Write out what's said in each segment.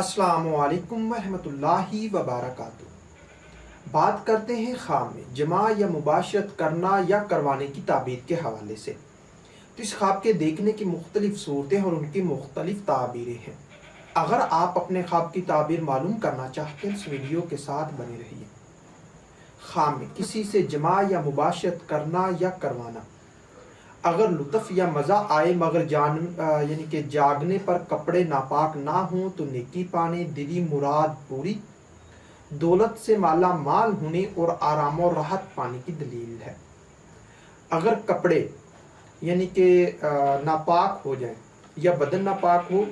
السلام علیکم ورحمۃ اللہ وبرکاتہ۔ بات کرتے ہیں خواب میں جماع یا مباشرت کرنا یا کروانے کی تعبیر کے حوالے سے۔ تو اس خواب کے دیکھنے کی مختلف صورتیں اور ان کی مختلف تعبیریں ہیں۔ اگر آپ اپنے خواب کی تعبیر معلوم کرنا چاہتے ہیں اس ویڈیو کے ساتھ بنے رہیے۔ خواب میں کسی سے جماع یا مباشرت کرنا یا کروانا، اگر لطف یا مزہ آئے مگر جاگنے پر کپڑے ناپاک نہ ہوں تو نیکی پانے، دلی مراد پوری، دولت سے مالا مال ہونے اور آرام و راحت پانے کی دلیل ہے۔ اگر کپڑے ناپاک ہو جائیں یا بدن ناپاک ہو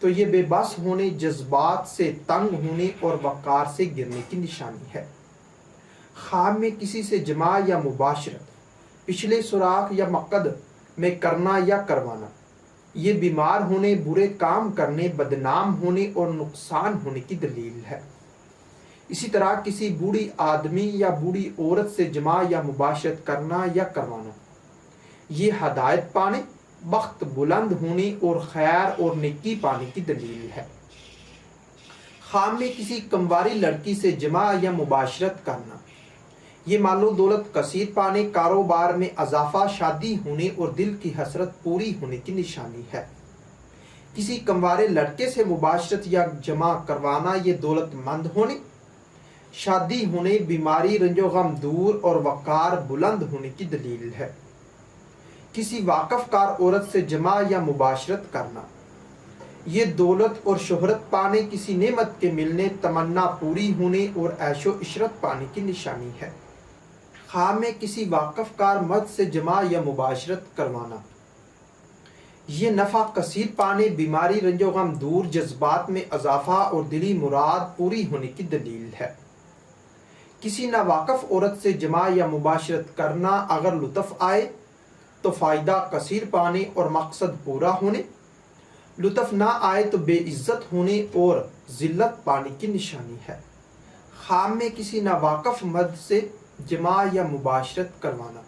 تو یہ بے بس ہونے، جذبات سے تنگ ہونے اور وقار سے گرنے کی نشانی ہے۔ خواب میں کسی سے جماع یا مباشرت پچھلے سوراخ یا مقد میں کرنا یا کروانا، یہ بیمار ہونے، برے کام کرنے، بدنام ہونے اور نقصان ہونے کی دلیل ہے۔ اسی طرح کسی بوڑھی آدمی یا بوڑھی عورت سے جماع یا مباشرت کرنا یا کروانا، یہ ہدایت پانے، بخت بلند ہونے اور خیر اور نیکی پانے کی دلیل ہے۔ خواب میں کسی کمواری لڑکی سے جماع یا مباشرت کرنا، یہ مال و دولت کثیر پانے، کاروبار میں اضافہ، شادی ہونے اور دل کی حسرت پوری ہونے کی نشانی ہے۔ کسی کموارے لڑکے سے مباشرت یا جماع کروانا، یہ دولت مند ہونے، شادی ہونے، بیماری، رنج و غم دور اور وقار بلند ہونے کی دلیل ہے۔ کسی واقف کار عورت سے جماع یا مباشرت کرنا، یہ دولت اور شہرت پانے، کسی نعمت کے ملنے، تمنا پوری ہونے اور عیش و عشرت پانے کی نشانی ہے۔ خواب میں کسی واقف کار مرد سے جماع یا مباشرت کروانا، یہ نفع کثیر پانے، بیماری، رنج و غم دور، جذبات میں اضافہ اور دلی مراد پوری ہونے کی دلیل ہے۔ کسی ناواقف عورت سے جماع یا مباشرت کرنا، اگر لطف آئے تو فائدہ کثیر پانے اور مقصد پورا ہونے، لطف نہ آئے تو بے عزت ہونے اور ذلت پانے کی نشانی ہے۔ خواب میں کسی ناواقف مرد سے جماع یا مباشرت کروانا،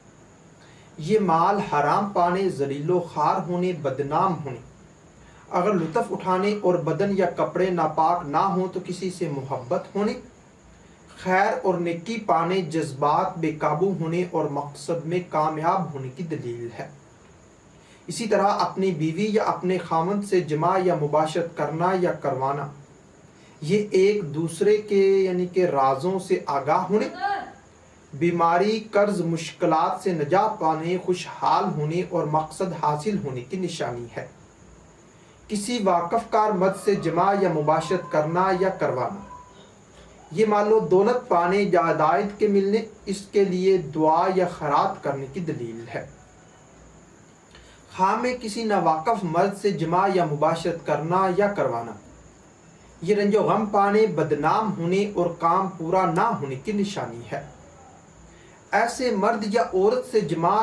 یہ مال حرام پانے، ذلیل و خوار ہونے، بدنام ہونے، اگر لطف اٹھانے اور بدن یا کپڑے ناپاک نہ ہوں تو کسی سے محبت ہونے، خیر اور نیکی پانے، جذبات بے قابو ہونے اور مقصد میں کامیاب ہونے کی دلیل ہے۔ اسی طرح اپنی بیوی یا اپنے خاوند سے جماع یا مباشرت کرنا یا کروانا، یہ ایک دوسرے کے رازوں سے آگاہ ہونے، بیماری، قرض، مشکلات سے نجات پانے، خوشحال ہونے اور مقصد حاصل ہونے کی نشانی ہے۔ کسی واقف کار مرد سے جماع یا مباشرت کرنا یا کروانا، یہ مال و دولت پانے، جائیداد کے ملنے، اس کے لیے دعا یا خیرات کرنے کی دلیل ہے۔ خواب میں کسی ناواقف مرد سے جماع یا مباشرت کرنا یا کروانا، یہ رنج و غم پانے، بدنام ہونے اور کام پورا نہ ہونے کی نشانی ہے۔ ایسے مرد یا عورت سے جماع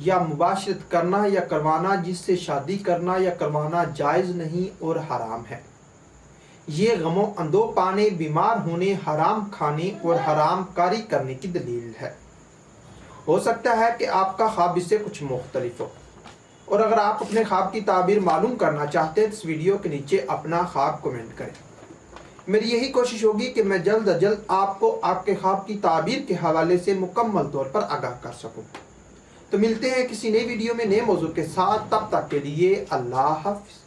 یا مباشرت کرنا یا کروانا جس سے شادی کرنا یا کروانا جائز نہیں اور حرام ہے، یہ غم و اندو پانے، بیمار ہونے، حرام کھانے اور حرام کاری کرنے کی دلیل ہے۔ ہو سکتا ہے کہ آپ کا خواب اس سے کچھ مختلف ہو، اور اگر آپ اپنے خواب کی تعبیر معلوم کرنا چاہتے ہیں تو اس ویڈیو کے نیچے اپنا خواب کمنٹ کریں۔ میری یہی کوشش ہوگی کہ میں جلد از جلد آپ کو آپ کے خواب کی تعبیر کے حوالے سے مکمل طور پر آگاہ کر سکوں۔ تو ملتے ہیں کسی نئی ویڈیو میں نئے موضوع کے ساتھ، تب تک کے لیے اللہ حافظ۔